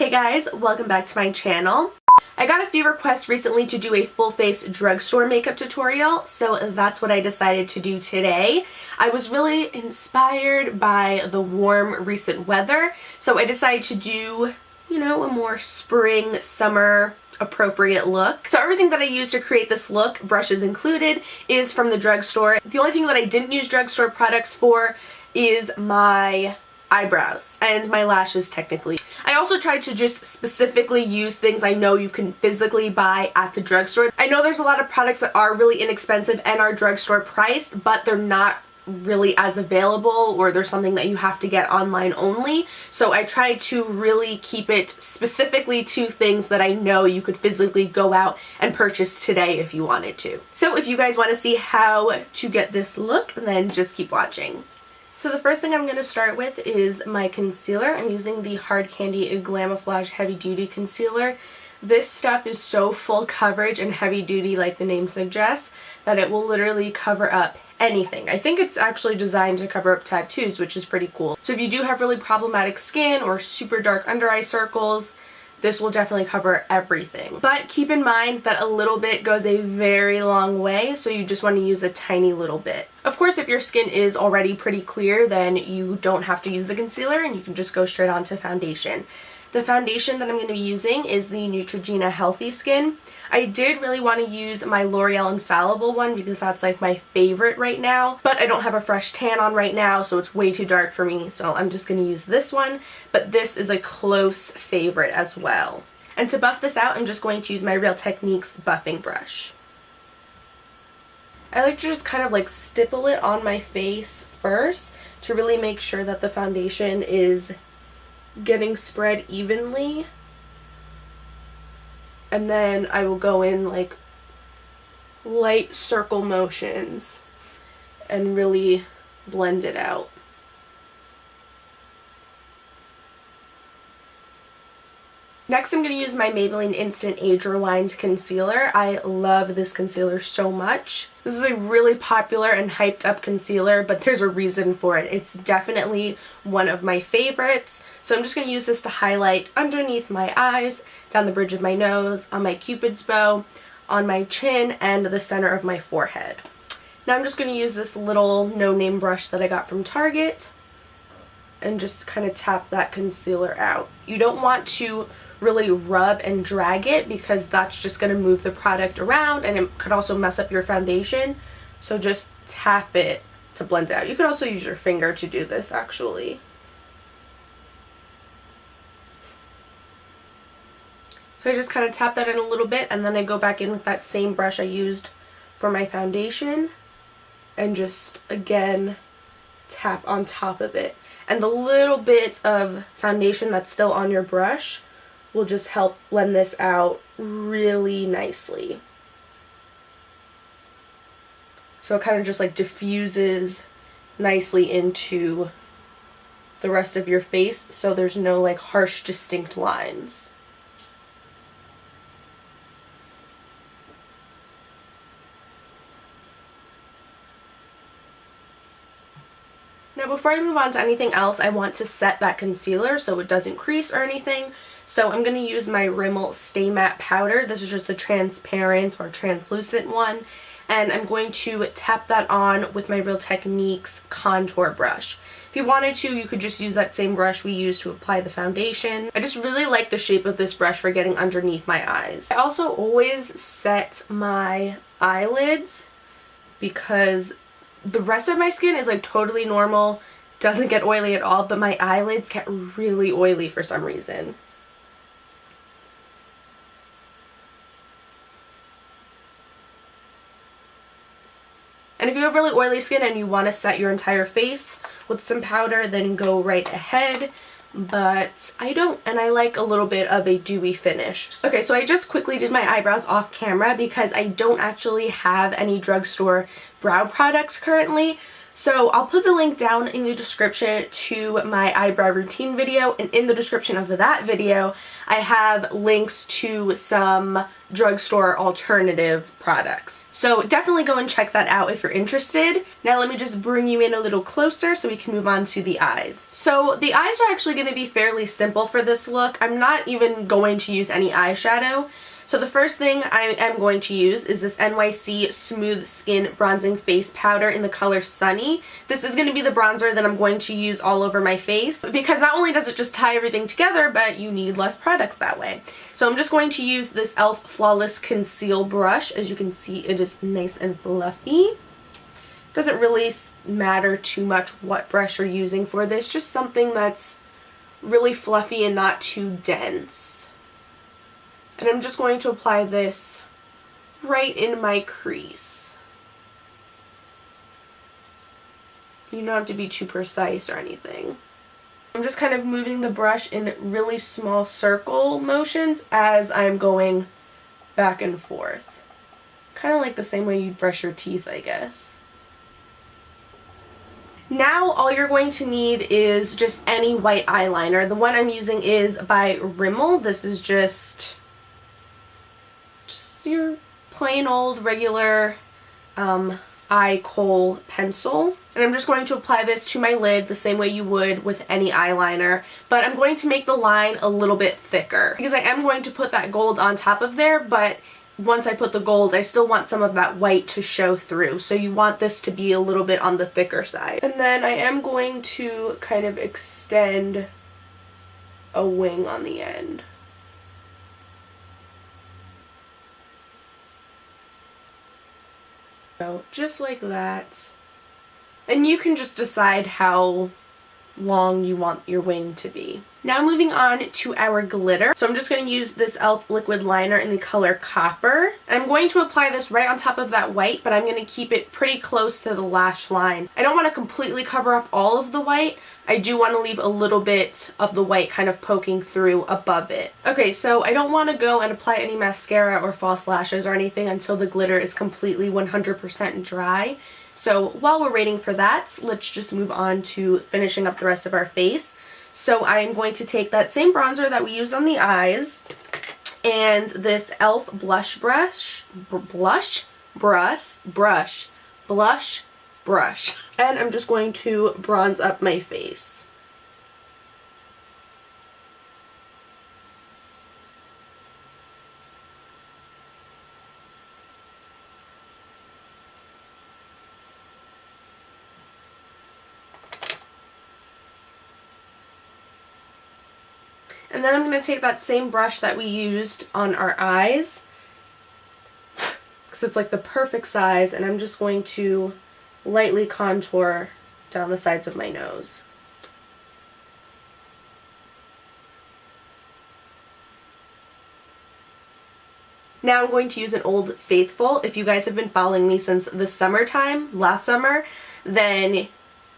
Hey guys, welcome back to my channel. I got a few requests recently to do a full face drugstore makeup tutorial, so that's what I decided to do today. I was really inspired by the warm recent weather, so I decided to do, a more spring, summer appropriate look. So everything that I used to create this look, brushes included, is from the drugstore. The only thing that I didn't use drugstore products for is my eyebrows and my lashes technically. I also tried to just specifically use things I know you can physically buy at the drugstore. I know there's a lot of products that are really inexpensive and are drugstore priced, but they're not really as available, or there's something that you have to get online only. So I tried to really keep it specifically to things that I know you could physically go out and purchase today if you wanted to. So if you guys want to see how to get this look, then just keep watching. So the first thing I'm going to start with is my concealer. I'm using the Hard Candy Glamouflage Heavy Duty Concealer. This stuff is so full coverage and heavy duty, like the name suggests, that it will literally cover up anything. I think it's actually designed to cover up tattoos, which is pretty cool. So if you do have really problematic skin or super dark under eye circles, this will definitely cover everything. But keep in mind that a little bit goes a very long way, so you just want to use a tiny little bit. Of course, if your skin is already pretty clear, then you don't have to use the concealer and you can just go straight on to foundation. The foundation that I'm going to be using is the Neutrogena Healthy Skin. I did really want to use my L'Oreal Infallible one because that's like my favorite right now, but I don't have a fresh tan on right now, so it's way too dark for me, so I'm just going to use this one, but this is a close favorite as well. And to buff this out, I'm just going to use my Real Techniques buffing brush. I like to just kind of like stipple it on my face first to really make sure that the foundation is getting spread evenly, and then I will go in like light circle motions and really blend it out. Next, I'm going to use my Maybelline Instant Age Rewind Concealer. I love this concealer so much. This is a really popular and hyped up concealer, but there's a reason for it. It's definitely one of my favorites. So I'm just going to use this to highlight underneath my eyes, down the bridge of my nose, on my Cupid's bow, on my chin, and the center of my forehead. Now I'm just going to use this little no-name brush that I got from Target and just kind of tap that concealer out. You don't want to really rub and drag it because that's just going to move the product around and it could also mess up your foundation. So just tap it to blend it out. You could also use your finger to do this actually. So I just kind of tap that in a little bit, and then I go back in with that same brush I used for my foundation and just again tap on top of it. And the little bit of foundation that's still on your brush will just help blend this out really nicely. So it kind of just like diffuses nicely into the rest of your face, so there's no like harsh distinct lines. Now before I move on to anything else, I want to set that concealer so it doesn't crease or anything. So I'm going to use my Rimmel Stay Matte Powder. This is just the transparent or translucent one. And I'm going to tap that on with my Real Techniques contour brush. If you wanted to, you could just use that same brush we used to apply the foundation. I just really like the shape of this brush for getting underneath my eyes. I also always set my eyelids because the rest of my skin is like totally normal, doesn't get oily at all, but my eyelids get really oily for some reason. And if you have really oily skin and you want to set your entire face with some powder, then go right ahead. But I don't, and I like a little bit of a dewy finish. Okay, so I just quickly did my eyebrows off camera because I don't actually have any drugstore brow products currently, So I'll put the link down in the description to my eyebrow routine video, and in the description of that video I have links to some drugstore alternative products. So definitely go and check that out if you're interested. Now let me just bring you in a little closer so we can move on to the eyes. So the eyes are actually going to be fairly simple for this look. I'm not even going to use any eyeshadow. So the first thing I am going to use is this NYC Smooth Skin Bronzing Face Powder in the color Sunny. This is going to be the bronzer that I'm going to use all over my face, because not only does it just tie everything together, but you need less products that way. So I'm just going to use this e.l.f. Flawless Conceal Brush. As you can see, it is nice and fluffy. Doesn't really matter too much what brush you're using for this, just something that's really fluffy and not too dense. And I'm just going to apply this right in my crease. You don't have to be too precise or anything. I'm just kind of moving the brush in really small circle motions as I'm going back and forth. Kind of like the same way you'd brush your teeth, I guess. Now all you're going to need is just any white eyeliner. The one I'm using is by Rimmel. This is just your plain old regular eye kohl pencil. And I'm just going to apply this to my lid the same way you would with any eyeliner, but I'm going to make the line a little bit thicker because I am going to put that gold on top of there, but once I put the gold, I still want some of that white to show through, so you want this to be a little bit on the thicker side. And then I am going to kind of extend a wing on the end. Just like that. And you can just decide how long you want your wing to be. Now moving on to our glitter. So I'm just going to use this e.l.f. liquid liner in the color Copper. And I'm going to apply this right on top of that white, but I'm going to keep it pretty close to the lash line. I don't want to completely cover up all of the white. I do want to leave a little bit of the white kind of poking through above it. Okay, so I don't want to go and apply any mascara or false lashes or anything until the glitter is completely 100% dry. So while we're waiting for that, let's just move on to finishing up the rest of our face. So I'm going to take that same bronzer that we used on the eyes and this e.l.f. blush brush, and I'm just going to bronze up my face. And then I'm going to take that same brush that we used on our eyes, because it's like the perfect size, and I'm just going to lightly contour down the sides of my nose. Now I'm going to use an Old Faithful. If you guys have been following me since the summertime, last summer, then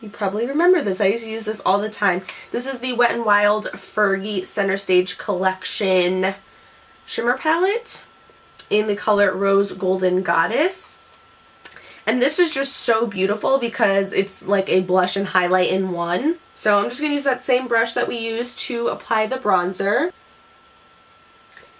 you probably remember this. I used to use this all the time. This is the Wet n Wild Fergie Center Stage Collection Shimmer Palette in the color Rose Golden Goddess. And this is just so beautiful because it's like a blush and highlight in one. So I'm just going to use that same brush that we used to apply the bronzer.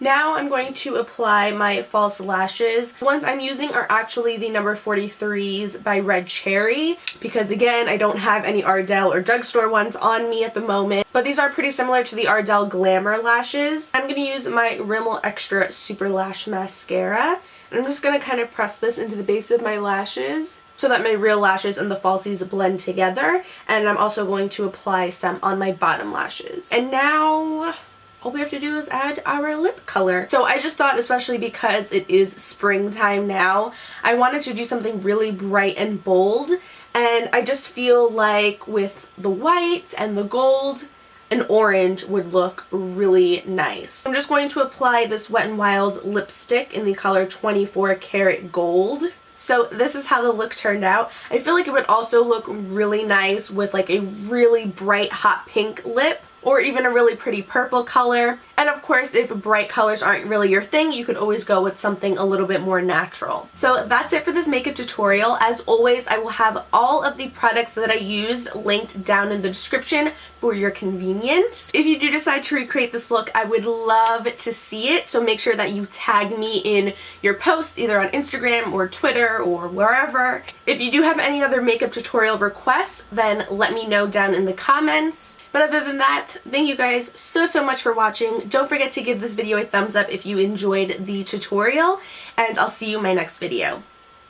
Now I'm going to apply my false lashes. The ones I'm using are actually the number 43s by Red Cherry, because again, I don't have any Ardell or drugstore ones on me at the moment, but these are pretty similar to the Ardell Glamour lashes. I'm going to use my Rimmel Extra Super Lash Mascara, and I'm just going to kind of press this into the base of my lashes so that my real lashes and the falsies blend together, and I'm also going to apply some on my bottom lashes. And now all we have to do is add our lip color. So I just thought, especially because it is springtime now, I wanted to do something really bright and bold, and I just feel like with the white and the gold, an orange would look really nice. I'm just going to apply this Wet n Wild lipstick in the color 24 Karat Gold. So this is how the look turned out. I feel like it would also look really nice with like a really bright hot pink lip, or even a really pretty purple color. And of course, if bright colors aren't really your thing, you could always go with something a little bit more natural. So that's it for this makeup tutorial. As always, I will have all of the products that I used linked down in the description for your convenience. If you do decide to recreate this look, I would love to see it, so make sure that you tag me in your post either on Instagram or Twitter or wherever. If you do have any other makeup tutorial requests, then let me know down in the comments. But other than that, thank you guys so much for watching. Don't forget to give this video a thumbs up if you enjoyed the tutorial, and I'll see you in my next video.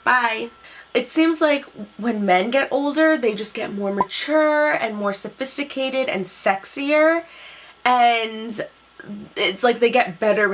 Bye! It seems like when men get older, they just get more mature and more sophisticated and sexier, and it's like they get better with